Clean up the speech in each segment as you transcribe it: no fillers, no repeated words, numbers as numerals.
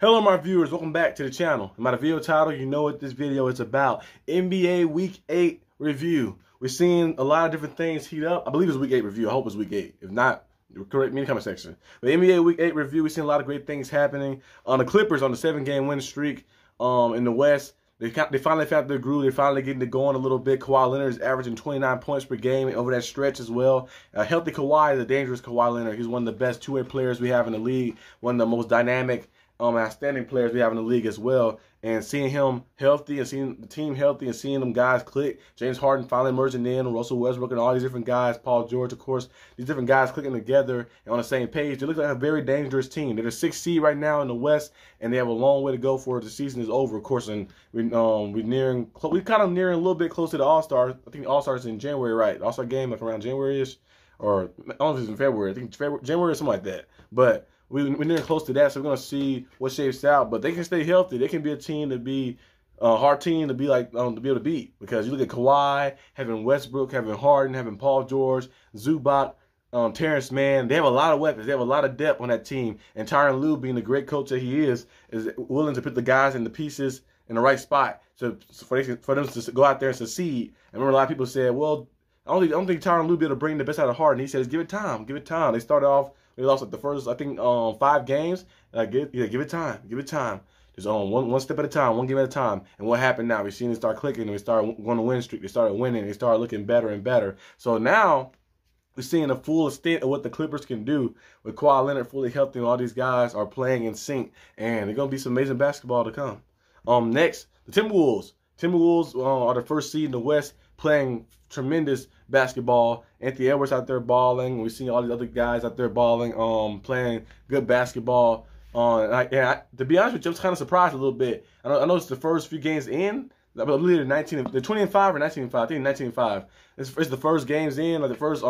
Hello my viewers, welcome back to the channel. By the video title, you know what this video is about. NBA Week 8 review. We're seeing a lot of different things heat up. I believe it's Week 8 review. I hope it's Week 8. If not, correct me in the comment section. But NBA Week 8 review, we're seeing a lot of great things happening. On the Clippers on the 7-game win streak in the West. They finally found their groove. They're finally getting it going a little bit. Kawhi Leonard is averaging 29 points per game over that stretch as well. A healthy Kawhi is a dangerous Kawhi Leonard. He's one of the best two-way players we have in the league. One of the most dynamic, outstanding players we have in the league as well. And seeing him healthy and seeing the team healthy and seeing them guys click. James Harden finally emerging in, Russell Westbrook and all these different guys, Paul George, of course, these different guys clicking together and on the same page. They look like a very dangerous team. They're the 6th seed right now in the West, and they have a long way to go before the season is over, of course. And we're kind of nearing a little bit close to the All-Star. I think the All-Star is in January, right? The All-Star game like around January-ish, or I don't know if it's in February. I think January or something like that. But we're near close to that, so we're going to see what shapes out. But they can stay healthy. They can be a team to be a hard team to be like to be able to beat. Because you look at Kawhi, having Westbrook, having Harden, having Paul George, Zubac, Terrence Mann. They have a lot of weapons. They have a lot of depth on that team. And Tyronn Lue, being the great coach that he is willing to put the guys and the pieces in the right spot for them to go out there and succeed. I remember a lot of people said, well, I don't think Tyronn Lue be able to bring the best out of Harden. He says, give it time. Give it time. They started off. They lost like the first, I think, 5 games. Give it time. Give it time. Just one step at a time, one game at a time. And what happened now? We've seen it start clicking, and we started going to win streak. They started winning. They started looking better and better. So now we're seeing the full extent of what the Clippers can do with Kawhi Leonard fully healthy, and all these guys are playing in sync. And there's going to be some amazing basketball to come. Next, the Timberwolves. Timberwolves are the 1st seed in the West, playing tremendous basketball. Anthony Edwards out there balling. We're seeing all these other guys out there balling, playing good basketball. To be honest with you, I'm kind of surprised a little bit. I know it's the first few games in. I believe they're 20-5 or 19-5. I think 19-5. It's the first games in, like the first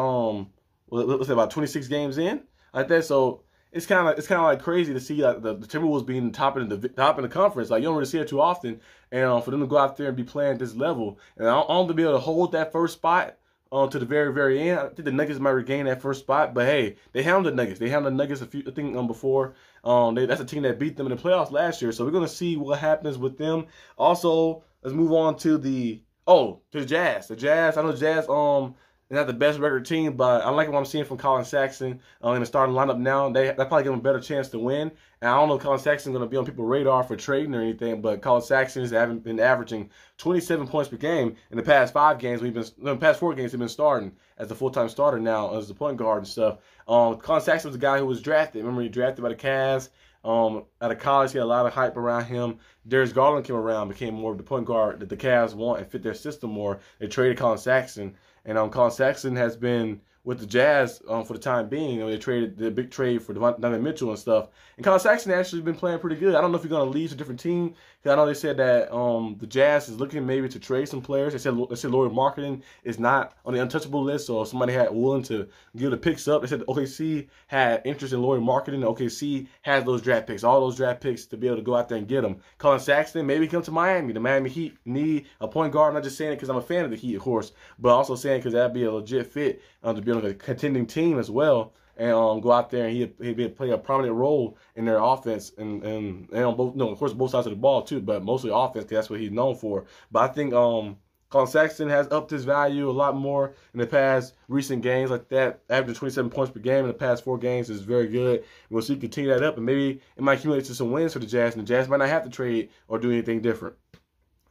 let's say about 26 games in, like that. So it's kind of like crazy to see like the Timberwolves being top in the conference. Like you don't really see it too often, and for them to go out there and be playing at this level, and I don't to be able to hold that first spot to the very, very end. I think the Nuggets might regain that first spot, but hey, they handled the Nuggets. They handled the Nuggets before. That's a team that beat them in the playoffs last year. So we're gonna see what happens with them. Also, let's move on to the Jazz. The Jazz. I know Jazz they're not the best record team, but I like what I'm seeing from Colin Sexton in the starting lineup now. That probably give them a better chance to win. And I don't know if Colin Sexton's going to be on people's radar for trading or anything, but Colin Sexton has been averaging 27 points per game in the past 5 games. The past 4 games he's been starting as the full-time starter now as the point guard and stuff. Colin Sexton was a guy who was drafted. Remember, he drafted by the Cavs. Out of college, he had a lot of hype around him. Darius Garland came around, became more of the point guard that the Cavs want and fit their system more. They traded Colin Sexton. And Colin Sexton has been with the Jazz for the time being. They traded the big trade for Donovan Mitchell and stuff. And Colin Sexton actually been playing pretty good. I don't know if he's going to leave to a different team. Because I know they said that the Jazz is looking maybe to trade some players. They said Lauri Markkanen is not on the untouchable list. So if somebody had willing to give the picks up. They said OKC had interest in Lauri Markkanen. OKC has those draft picks, all those draft picks to be able to go out there and get them. Colin Sexton maybe come to Miami. The Miami Heat need a point guard. I'm not just saying it because I'm a fan of the Heat, of course, but also saying because that'd be a legit fit to be on a contending team as well. And go out there and he'd play a prominent role in their offense and on both, of course, both sides of the ball too, but mostly offense because that's what he's known for. But I think Colin Sexton has upped his value a lot more in the past recent games like that. Averaging 27 points per game in the past 4 games is very good. We'll see him continue that up, and maybe it might accumulate to some wins for the Jazz, and the Jazz might not have to trade or do anything different.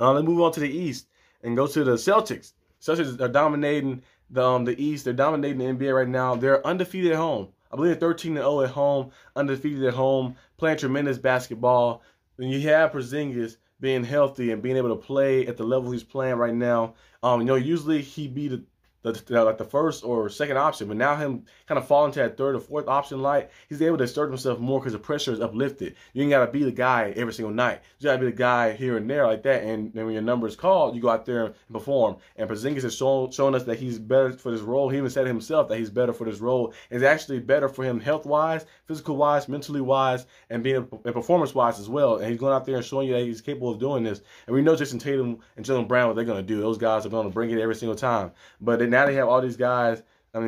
Let's move on to the East and go to the Celtics. Celtics are dominating the East. They're dominating the NBA right now. They're undefeated at home. I believe they're 13-0 at home, undefeated at home, playing tremendous basketball. When you have Porzingis being healthy and being able to play at the level he's playing right now, usually he'd be like the first or second option, but now him kind of falling to that 3rd or 4th option light, he's able to assert himself more because the pressure is uplifted. You ain't got to be the guy every single night. You got to be the guy here and there like that, and then when your number is called, you go out there and perform. And Porzingis has shown us that he's better for this role. He even said himself that he's better for this role. It's actually better for him health-wise, physical-wise, mentally-wise, and performance-wise as well. And he's going out there and showing you that he's capable of doing this. And we know Jason Tatum and Jaylen Brown what they're going to do. Those guys are going to bring it every single time. But now they have all these guys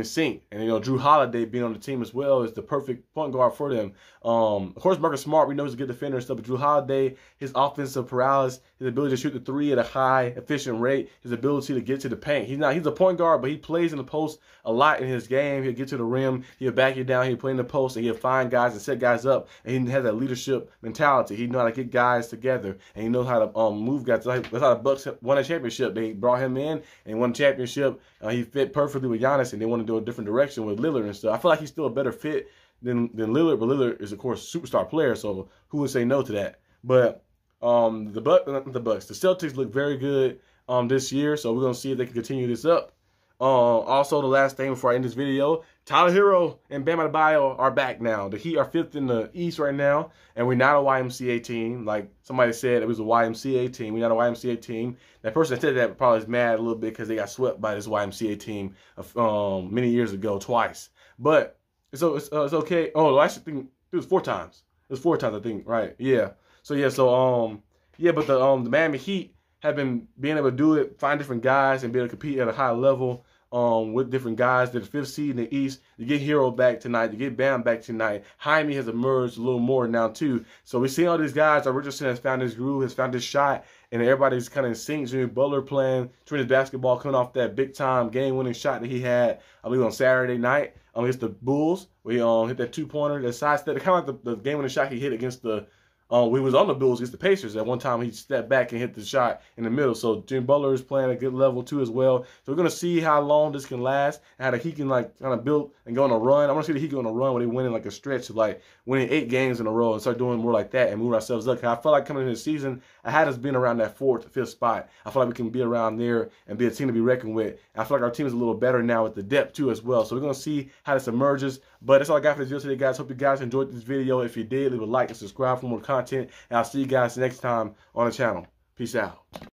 sync. And, Drew Holiday being on the team as well is the perfect point guard for them. Of course, Marcus Smart, we know he's a good defender and stuff, but Drew Holiday, his offensive prowess, his ability to shoot the three at a high, efficient rate, his ability to get to the paint. He's a point guard, but he plays in the post a lot in his game. He'll get to the rim, he'll back you down, he'll play in the post, and he'll find guys and set guys up. And he has that leadership mentality. He knows how to get guys together, and he knows how to move guys. That's how the Bucks won a championship. They brought him in and won a championship. He fit perfectly with Giannis, and they want to do a different direction with Lillard and stuff. I feel like he's still a better fit than Lillard, but Lillard is, of course, a superstar player, so who would say no to that? But the Celtics look very good this year, so we're going to see if they can continue this up. Also, the last thing before I end this video, Tyler Hero and Bam Adebayo are back now. The Heat are 5th in the East right now, and we're not a YMCA team. Like somebody said, it was a YMCA team. We're not a YMCA team. That person that said that probably is mad a little bit because they got swept by this YMCA team many years ago, twice. But it's okay. Oh, I actually think it was 4 times. It was 4 times, I think. Right? Yeah. So but the Miami Heat have been being able to do it, find different guys, and be able to compete at a high level with different guys. They're the 5th seed in the East. You get Hero back tonight. You get Bam back tonight. Jaime has emerged a little more now, too. So we see all these guys. Richardson has found his groove, has found his shot, and everybody's kind of in sync. Jimmy Butler playing tremendous basketball, coming off that big-time game-winning shot that he had, I believe, on Saturday night against the Bulls. We hit that 2-pointer, that side step, kind of like the game-winning shot he hit against the we was on the Bulls against the Pacers. At one time, he stepped back and hit the shot in the middle. So Jimmy Butler is playing at a good level too as well. So we're gonna see how long this can last and how the Heat can kind of build and go on a run. I want to see the Heat go on a run when they win in like a stretch of like winning 8 games in a row and start doing more like that and move ourselves up. Cause I feel like coming into the season, I had us being around that 4th, 5th spot. I feel like we can be around there and be a team to be reckoned with. And I feel like our team is a little better now with the depth too as well. So we're gonna see how this emerges. But that's all I got for this video today, guys. Hope you guys enjoyed this video. If you did, leave a like and subscribe for more content. And I'll see you guys next time on the channel. Peace out.